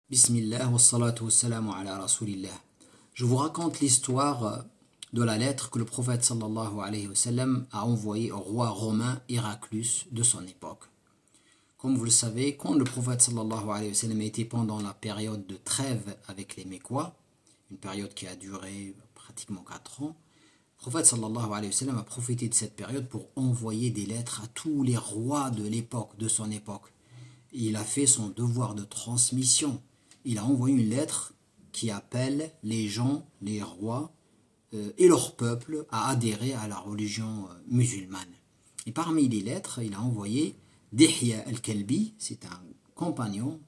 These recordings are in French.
Bismillah wa salatu wa salamu ala rasulillah. Je vous raconte l'histoire de la lettre que le prophète sallallahu alayhi wa sallam a envoyée au roi romain Héraclius de son époque. Comme vous le savez, quand le prophète sallallahu alayhi wa sallam était pendant la période de trêve avec les Mécois, une période qui a duré pratiquement 4 ans, le prophète sallallahu alayhi wa sallam a profité de cette période pour envoyer des lettres à tous les rois de l'époque, de son époque. Il a fait son devoir de transmission. Il a envoyé une lettre qui appelle les gens, les rois et leur peuple à adhérer à la religion musulmane. Et parmi les lettres, il a envoyé Dihya al-Kalbi, c'est un compagnon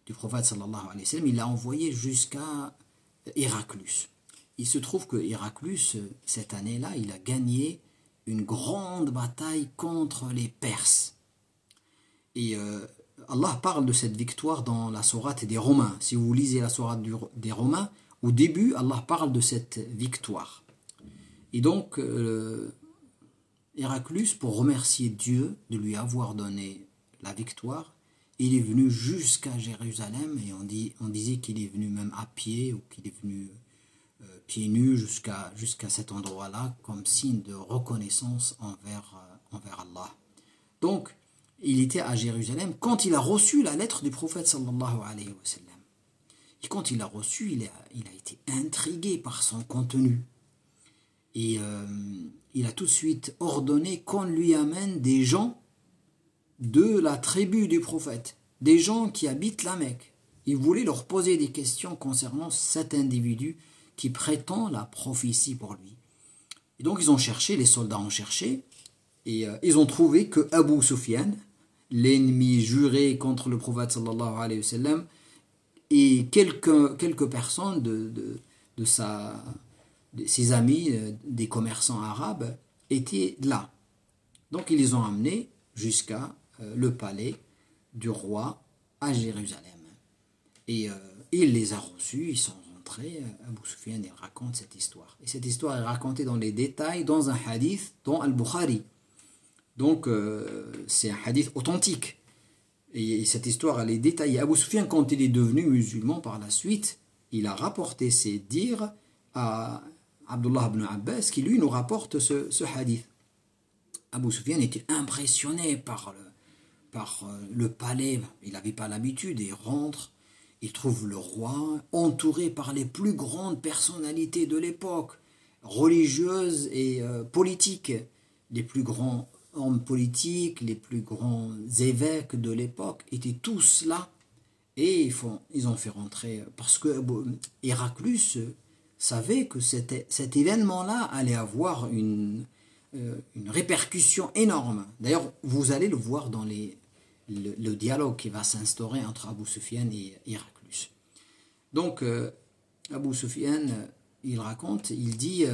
du prophète sallallahu alayhi wa sallam, il l'a envoyé jusqu'à Héraclius. Il se trouve que Héraclius, cette année-là, il a gagné une grande bataille contre les Perses. Et Allah parle de cette victoire dans la sourate des Romains. Si vous lisez la sourate des Romains, au début, Allah parle de cette victoire. Et donc, Héraclius, pour remercier Dieu de lui avoir donné la victoire, il est venu jusqu'à Jérusalem, et on disait qu'il est venu même à pied, ou qu'il est venu pieds nus jusqu'à cet endroit-là, comme signe de reconnaissance envers Allah. Donc, il était à Jérusalem quand il a reçu la lettre du prophète sallallahu alayhi wa sallam. Et quand il l'a reçu, il a été intrigué par son contenu. Et il a tout de suite ordonné qu'on lui amène des gens de la tribu du prophète, des gens qui habitent la Mecque. Il voulait leur poser des questions concernant cet individu qui prétend la prophétie pour lui. Et donc ils ont cherché, les soldats ont cherché, et ils ont trouvé que Abu Sufyan, l'ennemi juré contre le prophète sallallahu alayhi wa sallam, et quelques personnes de ses amis, des commerçants arabes, étaient là. Donc ils les ont amenés jusqu'à le palais du roi à Jérusalem. Et il les a reçus, ils sont rentrés. Abu Sufyan il raconte cette histoire. Et cette histoire est racontée dans les détails dans un hadith dans Al-Bukhari. Donc, c'est un hadith authentique. Et cette histoire, elle est détaillée. Abu Sufyan, quand il est devenu musulman par la suite, il a rapporté ses dires à Abdullah ibn Abbas, qui lui nous rapporte ce hadith. Abu Sufyan était impressionné par le palais. Il n'avait pas l'habitude. Il rentre, il trouve le roi entouré par les plus grandes personnalités de l'époque, religieuses et politiques, les plus grands hommes politiques, les plus grands évêques de l'époque étaient tous là, et ils ont fait rentrer, parce que Héraclius savait que cet événement-là allait avoir une répercussion énorme. D'ailleurs, vous allez le voir dans le dialogue qui va s'instaurer entre Abu Sufyan et Héraclius. Donc, Abu Sufyan, il raconte, il dit,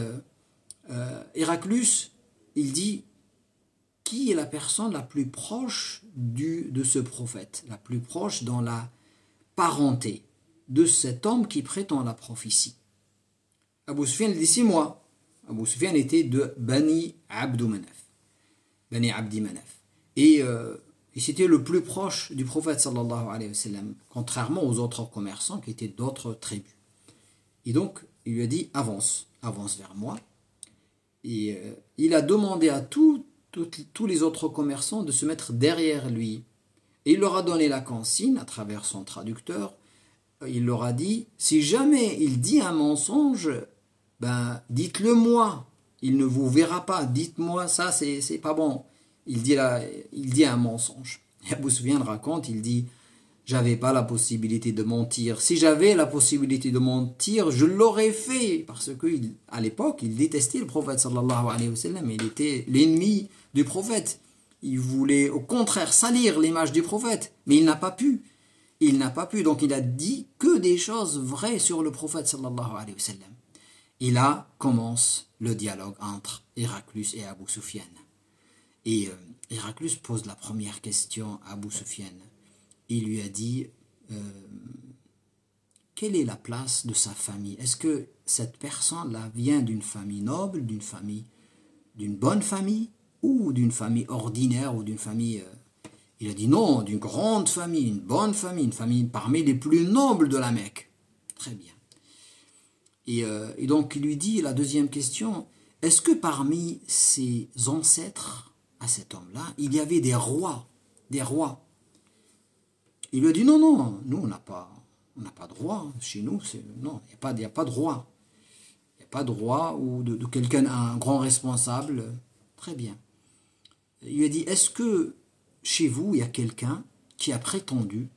Héraclius, il dit, qui est la personne la plus proche de ce prophète, la plus proche dans la parenté de cet homme qui prétend la prophétie? Abu Sufyan dit, c'est moi. Abu Sufyan était de Bani Abdi Manaf. Et c'était le plus proche du prophète sallallahu alayhi wa sallam, contrairement aux autres commerçants qui étaient d'autres tribus. Et donc, il lui a dit, avance vers moi. Et il a demandé à tous les autres commerçants de se mettre derrière lui. Et il leur a donné la consigne à travers son traducteur. Il leur a dit, si jamais il dit un mensonge, ben dites-le moi. Il ne vous verra pas. Dites-moi ça, c'est pas bon. Il dit un mensonge. Et Abu Sufyan raconte, il dit, j'avais pas la possibilité de mentir. Si j'avais la possibilité de mentir, je l'aurais fait. Parce qu'à l'époque, il détestait le prophète sallallahu alayhi wa sallam. Il était l'ennemi du prophète. Il voulait au contraire salir l'image du prophète. Mais il n'a pas pu. Donc il a dit que des choses vraies sur le prophète sallallahu alayhi wa sallam. Et là commence le dialogue entre Héraclius et Abu Sufyan. Et Héraclius pose la première question à Abu Sufyan. Il lui a dit, quelle est la place de sa famille? Est-ce que cette personne-là vient d'une famille noble, d'une bonne famille, ou d'une famille ordinaire, ou d'une famille Il a dit non, d'une grande famille, une bonne famille, une famille parmi les plus nobles de la Mecque. Très bien. Et donc il lui dit la deuxième question, est-ce que parmi ses ancêtres, à cet homme-là, il y avait des rois, des rois? Il lui a dit non, non, nous on n'a pas de roi, chez nous, non, il n'y a pas de roi. Il n'y a pas de roi ou de quelqu'un, un grand responsable. Très bien. Il lui a dit, est-ce que chez vous, il y a quelqu'un qui a prétendu,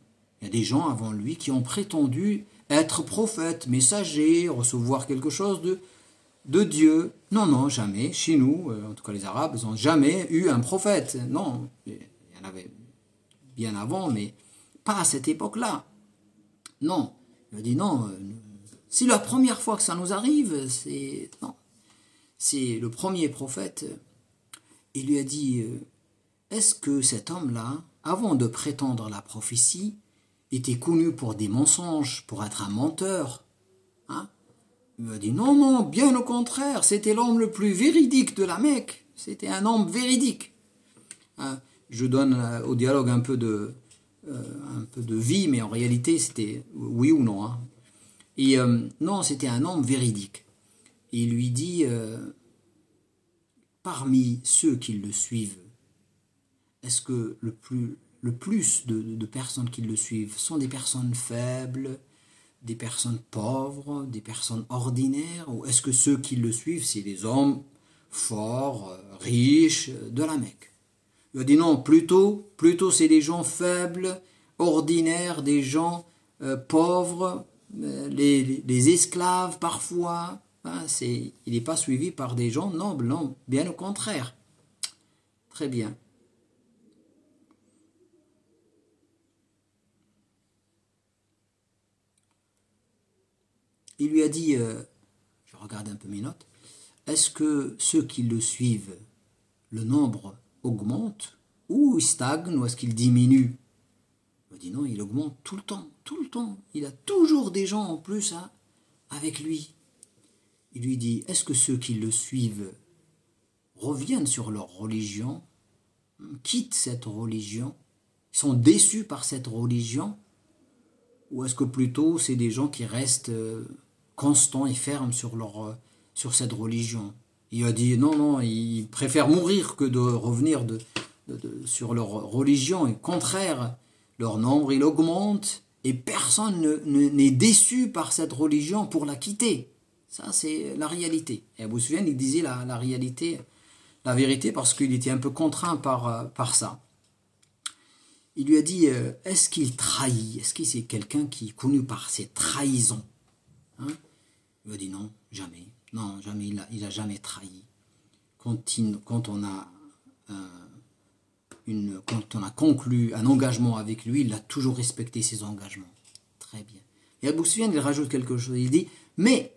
il y a des gens avant lui qui ont prétendu être prophète, messager, recevoir quelque chose de Dieu? Non, non, jamais. Chez nous, en tout cas les Arabes, ils n'ont jamais eu un prophète. Non, il y en avait bien avant, mais pas à cette époque-là. Non. Il a dit non, c'est la première fois que ça nous arrive, non. C'est le premier prophète. Il lui a dit, est-ce que cet homme-là, avant de prétendre la prophétie, était connu pour des mensonges, pour être un menteur? Hein? Il lui a dit, non, non, bien au contraire, c'était l'homme le plus véridique de la Mecque. C'était un homme véridique. Hein? Je donne au dialogue un peu de vie, mais en réalité, c'était oui ou non. Hein? Et non, c'était un homme véridique. Et il lui dit, parmi ceux qui le suivent, est-ce que le plus de personnes qui le suivent sont des personnes faibles, des personnes pauvres, des personnes ordinaires, ou est-ce que ceux qui le suivent, c'est des hommes forts, riches, de la Mecque? Il a dit non, plutôt c'est des gens faibles, ordinaires, des gens pauvres, les esclaves parfois. Hein, il n'est pas suivi par des gens nobles, non, bien au contraire. Très bien. Il lui a dit, je regarde un peu mes notes, est-ce que ceux qui le suivent, le nombre augmente ou il stagne ou est-ce qu'il diminue? Il m'a dit non, il augmente tout le temps, tout le temps. Il a toujours des gens en plus avec lui. Il lui dit, est-ce que ceux qui le suivent reviennent sur leur religion, quittent cette religion, sont déçus par cette religion, ou est-ce que plutôt c'est des gens qui restent constants et fermes sur cette religion? Il a dit non, non, ils préfèrent mourir que de revenir sur leur religion. Et au contraire, leur nombre il augmente et personne n'est déçu par cette religion pour la quitter. Ça, c'est la réalité. Et Abu Sufyan, il disait la réalité, la vérité, parce qu'il était un peu contraint par ça. Il lui a dit, est-ce qu'il trahit? Est-ce que c'est quelqu'un qui est connu par ses trahisons? Hein? Il lui a dit non, jamais. Non, jamais, il a jamais trahi. Quand on a conclu un engagement avec lui, il a toujours respecté ses engagements. Très bien. Et Abu Sufyan, il rajoute quelque chose. Il dit, mais,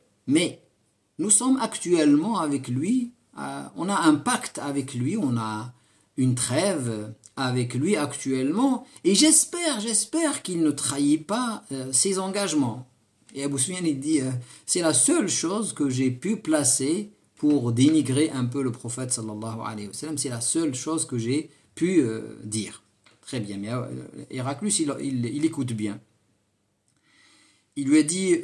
nous sommes actuellement avec lui, on a un pacte avec lui, on a une trêve avec lui actuellement, et j'espère qu'il ne trahit pas ses engagements. Et Abu Sufyan, il dit, c'est la seule chose que j'ai pu placer pour dénigrer un peu le prophète sallallahu alayhi wa sallam, c'est la seule chose que j'ai pu dire. Très bien, mais Héraclus, il écoute bien. Il lui a dit,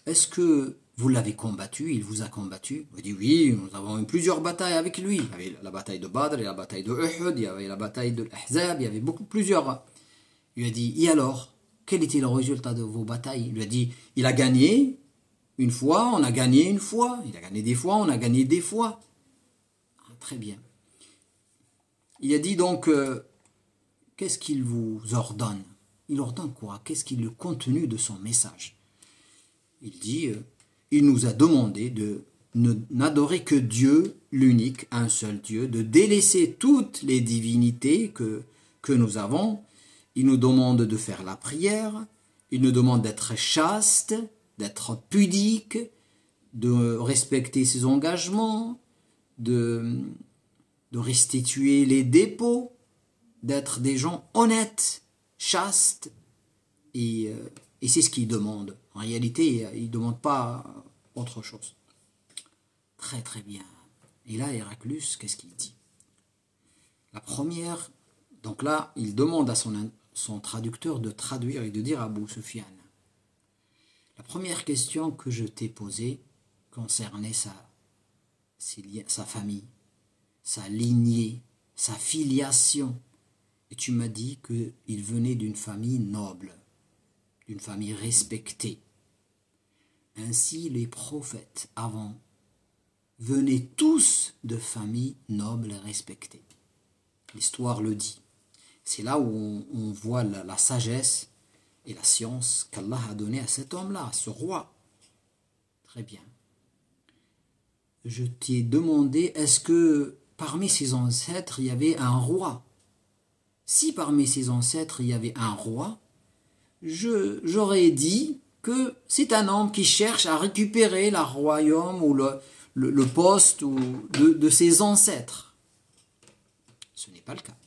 est-ce que vous l'avez combattu? Il vous a combattu? Il dit oui, nous avons eu plusieurs batailles avec lui. Il y avait la bataille de Badr, il y avait la bataille de Uhud, il y avait la bataille de l'Ahzab, il y avait plusieurs. Il lui a dit, et alors, quel était le résultat de vos batailles? Il lui a dit, il a gagné une fois, on a gagné une fois, il a gagné des fois, on a gagné des fois. Ah, très bien. Il a dit donc, qu'est-ce qu'il vous ordonne? Il ordonne quoi? Qu'est-ce qui est le contenu de son message? Il dit, il nous a demandé de n'adorer que Dieu, l'unique, un seul Dieu, de délaisser toutes les divinités que nous avons. Il nous demande de faire la prière, il nous demande d'être chaste, d'être pudique, de respecter ses engagements, de restituer les dépôts, d'être des gens honnêtes, chastes, et c'est ce qu'il demande. En réalité, il ne demande pas autre chose. Très très bien. Et là, Héraclus, qu'est-ce qu'il dit? La première Donc là, il demande à son traducteur de traduire et de dire à Abu Sufyan. La première question que je t'ai posée concernait sa famille, sa lignée, sa filiation. Et tu m'as dit qu'il venait d'une famille noble, d'une famille respectée. Ainsi, les prophètes avant venaient tous de familles nobles et respectées. L'histoire le dit. C'est là où on voit la sagesse et la science qu'Allah a donnée à cet homme-là, à ce roi. Très bien. Je t'ai demandé, est-ce que parmi ses ancêtres, il y avait un roi? Si parmi ses ancêtres, il y avait un roi, j'aurais dit que c'est un homme qui cherche à récupérer le royaume ou le poste de ses ancêtres. Ce n'est pas le cas.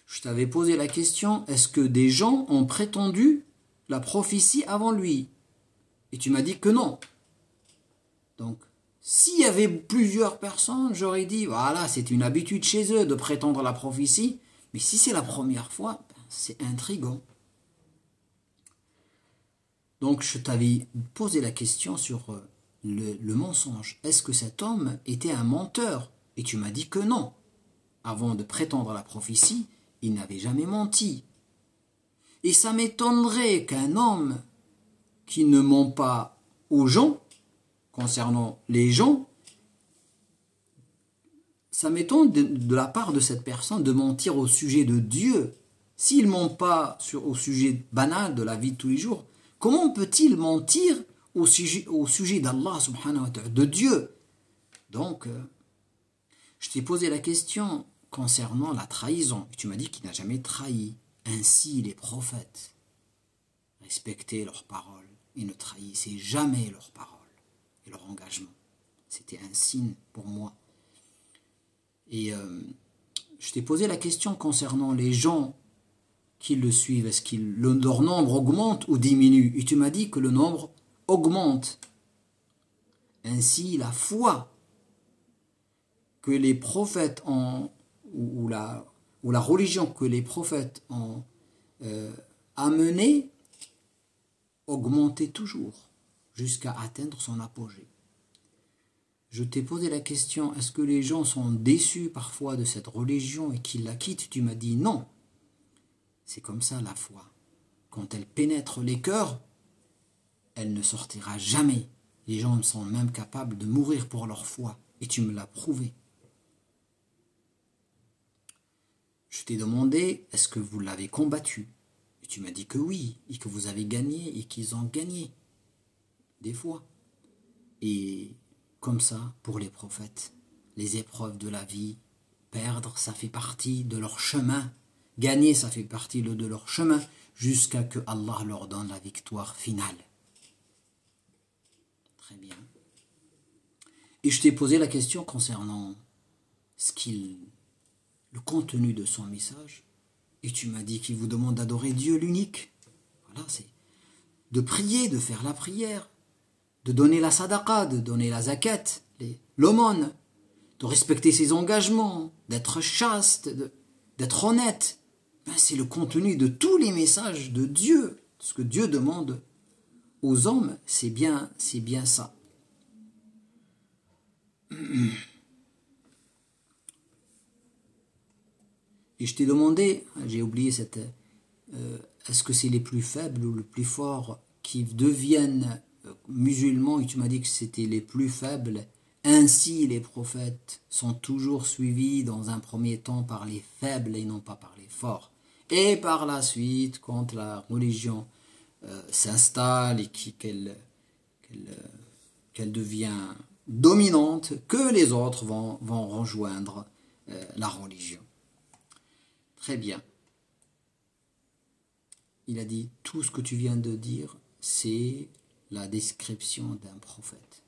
Je t'avais posé la question, est-ce que des gens ont prétendu la prophétie avant lui? Et tu m'as dit que non. Donc, s'il y avait plusieurs personnes, j'aurais dit, voilà, c'est une habitude chez eux de prétendre la prophétie. Mais si c'est la première fois, c'est intriguant. Donc, je t'avais posé la question sur le mensonge. Est-ce que cet homme était un menteur? Et tu m'as dit que non. Avant de prétendre la prophétie, il n'avait jamais menti. Et ça m'étonnerait qu'un homme qui ne ment pas aux gens, concernant les gens, ça m'étonne de la part de cette personne de mentir au sujet de Dieu. S'il ne ment pas au sujet banal de la vie de tous les jours, comment peut-il mentir au sujet d'Allah subhanahu wa ta'ala, de Dieu? Donc, je t'ai posé la question concernant la trahison. Tu m'as dit qu'il n'a jamais trahi. Ainsi, les prophètes respectaient leurs paroles et ne trahissaient jamais leurs paroles et leur engagement. C'était un signe pour moi. Et je t'ai posé la question concernant les gens qui le suivent. Est-ce que leur nombre augmente ou diminue? Et tu m'as dit que le nombre augmente. Ainsi, la foi que les prophètes ont, ou la religion que les prophètes ont amenée, augmentait toujours jusqu'à atteindre son apogée. Je t'ai posé la question, est-ce que les gens sont déçus parfois de cette religion et qu'ils la quittent? Tu m'as dit non. C'est comme ça la foi. Quand elle pénètre les cœurs, elle ne sortira jamais. Les gens sont même capables de mourir pour leur foi. Et tu me l'as prouvé. Je t'ai demandé, est-ce que vous l'avez combattu? Et tu m'as dit que oui, et que vous avez gagné, et qu'ils ont gagné. Des fois. Et comme ça, pour les prophètes, les épreuves de la vie, perdre, ça fait partie de leur chemin. Gagner, ça fait partie de leur chemin, jusqu'à que Allah leur donne la victoire finale. Très bien. Et je t'ai posé la question concernant le contenu de son message. Et tu m'as dit qu'il vous demande d'adorer Dieu l'unique. Voilà, c'est de prier, de faire la prière, de donner la sadaqa, de donner la zakat, l'aumône, de respecter ses engagements, d'être chaste, d'être honnête. Ben, c'est le contenu de tous les messages de Dieu. Ce que Dieu demande aux hommes, c'est bien ça. Et je t'ai demandé, j'ai oublié est-ce que c'est les plus faibles ou les plus forts qui deviennent musulmans? Et tu m'as dit que c'était les plus faibles. Ainsi, les prophètes sont toujours suivis dans un premier temps par les faibles et non pas par les forts. Et par la suite, quand la religion s'installe et qu'elle devient dominante, que les autres vont rejoindre la religion. Très bien. Il a dit, tout ce que tu viens de dire, c'est la description d'un prophète.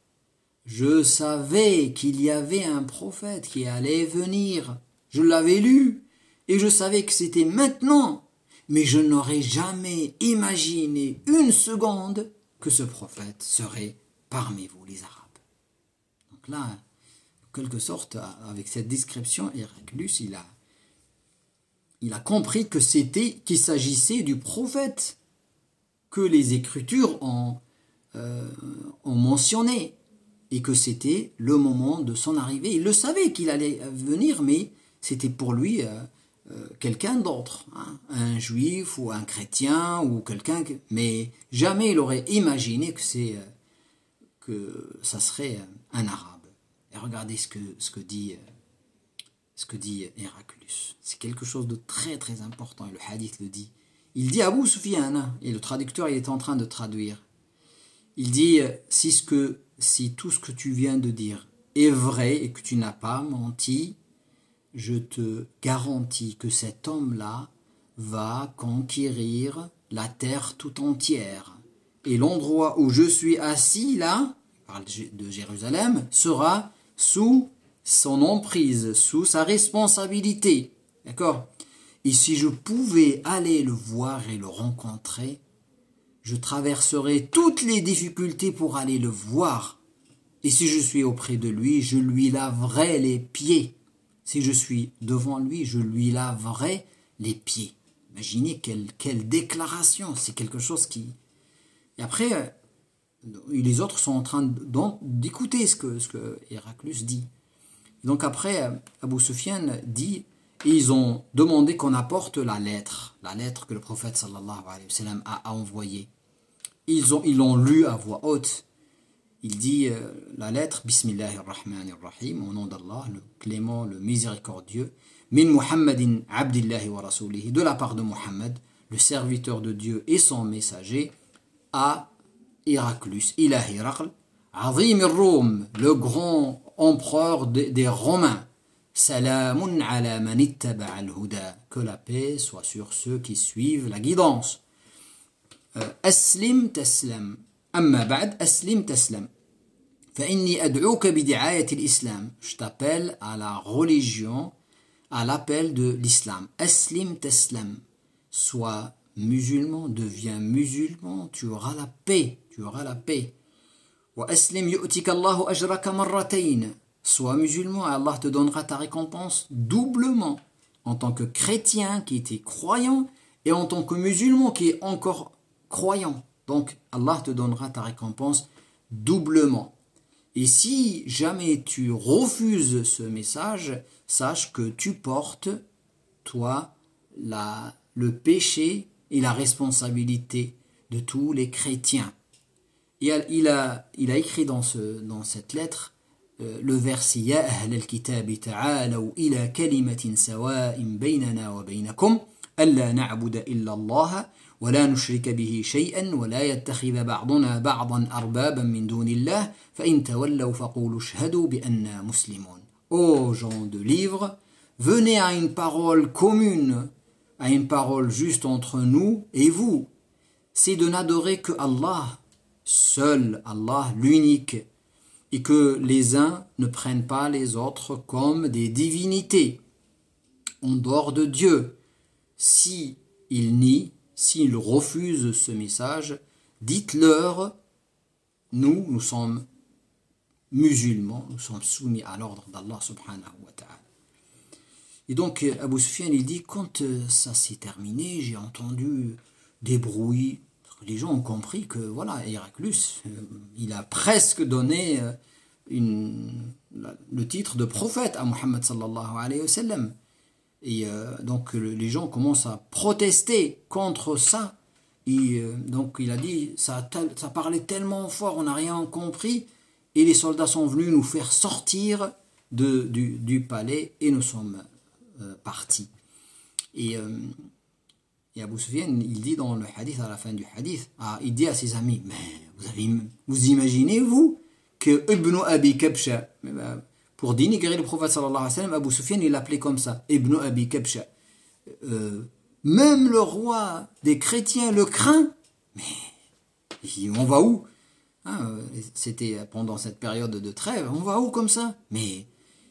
Je savais qu'il y avait un prophète qui allait venir. Je l'avais lu et je savais que c'était maintenant. Mais je n'aurais jamais imaginé une seconde que ce prophète serait parmi vous, les Arabes. Donc là, en quelque sorte, avec cette description, Héraclius, il a compris que qu'il s'agissait du prophète que les Écritures ont mentionné et que c'était le moment de son arrivée. Il le savait qu'il allait venir, mais c'était pour lui quelqu'un d'autre, hein, un juif ou un chrétien ou quelqu'un, mais jamais il aurait imaginé que ça serait un arabe. Et regardez ce que dit Héraclius. C'est quelque chose de très très important et le hadith le dit. Il dit à Abu Sufyan, et le traducteur il est en train de traduire, il dit si tout ce que tu viens de dire est vrai et que tu n'as pas menti, je te garantis que cet homme-là va conquérir la terre tout entière. Et l'endroit où je suis assis là, il parle de Jérusalem, sera sous son emprise, sous sa responsabilité. D'accord ? Et si je pouvais aller le voir et le rencontrer, je traverserais toutes les difficultés pour aller le voir. Et si je suis auprès de lui, je lui laverai les pieds. Si je suis devant lui, je lui laverai les pieds. Imaginez quelle déclaration, c'est quelque chose qui... Et après, les autres sont en train d'écouter ce que Héraclius dit. Donc après, Abu Sufyan dit, ils ont demandé qu'on apporte la lettre que le prophète sallallahu alayhi wa sallam a envoyée. Ils l'ont lu à voix haute. Il dit la lettre, Bismillahirrahmanirrahim, au nom d'Allah, le clément, le miséricordieux, min Muhammadin abdillahi wa rasulihi, de la part de Muhammad, le serviteur de Dieu et son messager, à Héraclius, ila Héracl, azim ar-Rum, le grand empereur des Romains, salamun ala man ittaba al-huda, que la paix soit sur ceux qui suivent la guidance. Aslim taslam. أما بعد أسلم تسلم فإني أدعوك بدعاية الإسلام. Je t'appelle à la religion, à l'appel de l'islam. Aslim taslam. Sois musulman, deviens musulman, tu auras la paix, tu auras la paix. وأسلم يؤتك الله أجرك مرتين. Sois musulman et Allah te donnera ta récompense doublement, en tant que chrétien qui était croyant et en tant que musulman qui est encore croyant. Donc, Allah te donnera ta récompense doublement. Et si jamais tu refuses ce message, sache que tu portes, toi, le péché et la responsabilité de tous les chrétiens. Et il a écrit dans cette lettre le verset Ya ahl al-kitab ta'alaw ila kalimatin sawa'in baynana wa baynakum alla na'budu illa Allah ولا نشرك به شيئا ولا يتخذ بعضنا بعضا أربابا من دون الله فإن تولوا فقولوا اشهدوا بأننا مسلمون. Ô gens de livre, venez à une parole commune, à une parole juste entre nous et vous. C'est de n'adorer que Allah, seul Allah, l'unique, et que les uns ne prennent pas les autres comme des divinités en dehors de Dieu. Si ils nient, s'ils refusent ce message, dites-leur, nous sommes musulmans, nous sommes soumis à l'ordre d'Allah subhanahu wa ta'ala. Et donc Abu Sufyan il dit, quand ça s'est terminé, j'ai entendu des bruits, les gens ont compris que voilà, Héraclius, il a presque donné le titre de prophète à Muhammad sallallahu alayhi wa sallam. Et donc les gens commencent à protester contre ça. Et donc il a dit, ça parlait tellement fort, on n'a rien compris. Et les soldats sont venus nous faire sortir du palais et nous sommes partis. Et Abu Sufyan, il dit dans le hadith, à la fin du hadith, il dit à ses amis, mais vous imaginez vous que Ibn Abi Kabsha, pour dénigrer le prophète sallallahu alayhi wa sallam, Abu Sufyan il l'appelait comme ça, Ibn Abi Kabsha. Même le roi des chrétiens le craint. Mais on va où, hein, c'était pendant cette période de trêve, on va où comme ça? Mais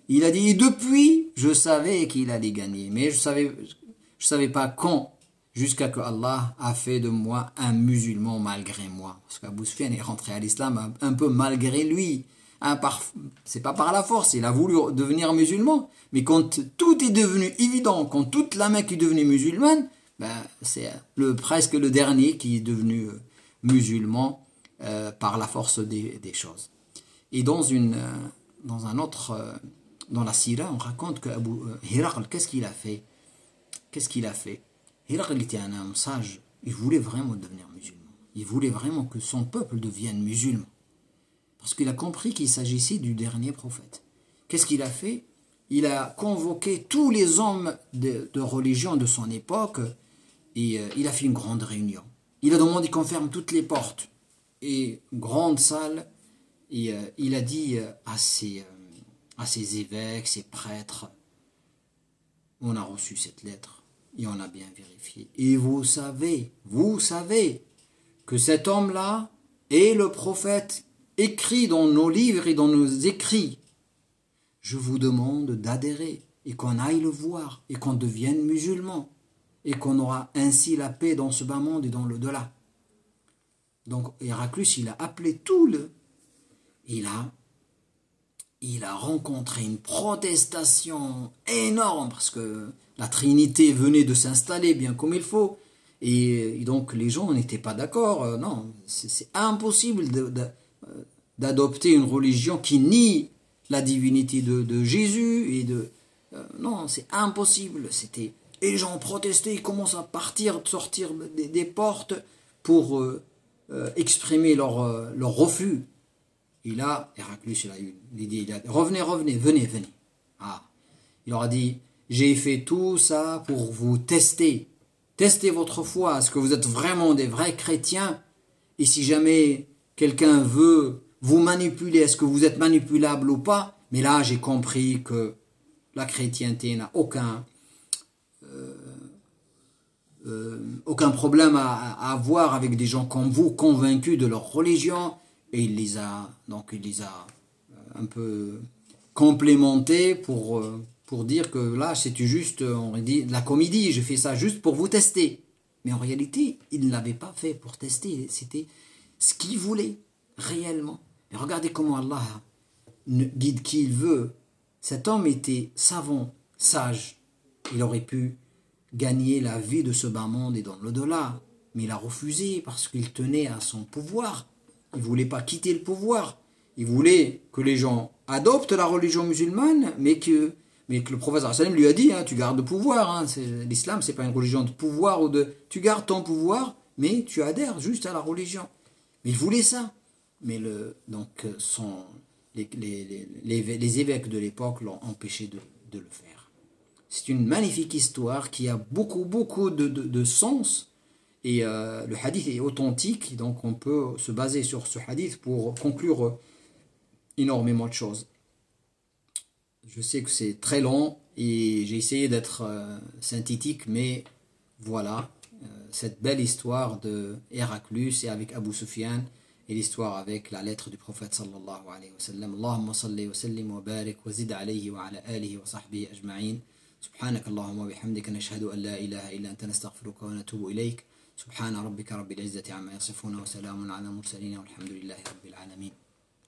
il a dit, depuis, je savais qu'il allait gagner, mais je savais pas quand, jusqu'à que Allah a fait de moi un musulman malgré moi. Parce qu'Abu Sufyan est rentré à l'islam un peu malgré lui, C'est pas par la force, il a voulu devenir musulman. Mais quand tout est devenu évident, quand toute la Mecque est devenue musulmane, ben, c'est presque le dernier qui est devenu musulman par la force des choses. Et dans un autre, dans la Sira, on raconte que Hiraql, qu'est-ce qu'il a fait? Hiraql était un homme sage. Il voulait vraiment devenir musulman. Il voulait vraiment que son peuple devienne musulman. Parce qu'il a compris qu'il s'agissait du dernier prophète. Qu'est-ce qu'il a fait? Il a convoqué tous les hommes de religion de son époque et il a fait une grande réunion. Il a demandé qu'on ferme toutes les portes. Et grande salle, et il a dit à ses évêques, ses prêtres, on a reçu cette lettre et on a bien vérifié. Et vous savez que cet homme-là est le prophète écrit dans nos livres et dans nos écrits. Je vous demande d'adhérer et qu'on aille le voir et qu'on devienne musulman et qu'on aura ainsi la paix dans ce bas monde et dans l'au-delà. Donc Héraclius, il a appelé tout il a rencontré une protestation énorme parce que la Trinité venait de s'installer bien comme il faut. Et donc les gens n'étaient pas d'accord. Non, c'est impossible d'adopter une religion qui nie la divinité de Jésus. Non, c'est impossible. Et les gens ont protesté, ils commencent à sortir des portes pour exprimer leur refus. Et là, Héraclius, il a eu l'idée, revenez, venez. Ah, il leur a dit, j'ai fait tout ça pour vous tester. Testez votre foi, est-ce que vous êtes vraiment des vrais chrétiens? Et si jamais quelqu'un veut vous manipuler, est-ce que vous êtes manipulable ou pas? Mais là, j'ai compris que la chrétienté n'a aucun problème à avoir avec des gens comme vous, convaincus de leur religion. Et il les a un peu complémentés pour dire que là, c'était juste, on dit, de la comédie, j'ai fait ça juste pour vous tester. Mais en réalité, il ne l'avait pas fait pour tester, c'était ce qu'il voulait réellement. Et regardez comment Allah guide qui il veut. Cet homme était savant, sage. Il aurait pu gagner la vie de ce bas monde et dans l'au-delà. Mais il a refusé parce qu'il tenait à son pouvoir. Il ne voulait pas quitter le pouvoir. Il voulait que les gens adoptent la religion musulmane, mais que le prophète sallam lui a dit, hein, tu gardes le pouvoir. Hein, l'islam, c'est pas une religion de pouvoir tu gardes ton pouvoir, mais tu adhères juste à la religion. Mais il voulait ça. Mais les évêques de l'époque l'ont empêché de le faire. C'est une magnifique histoire qui a beaucoup de sens. Et le hadith est authentique, donc on peut se baser sur ce hadith pour conclure énormément de choses. Je sais que c'est très long et j'ai essayé d'être synthétique, mais voilà, cette belle histoire de Héraclius et avec Abu Sufyan et l'histoire avec la lettre du prophète sallallahu alayhi wa sallam. Allahumma salli wa sallim wa barik wa zid alayhi wa ala alihi wa sahbihi ajma'in. سبحانك اللهم وبحمدك نشهد أن لا إله إلا أنت نستغفرك ونتوب إليك سبحان ربك رب العزة عما يصفون وسلام على المرسلين والحمد لله رب العالمين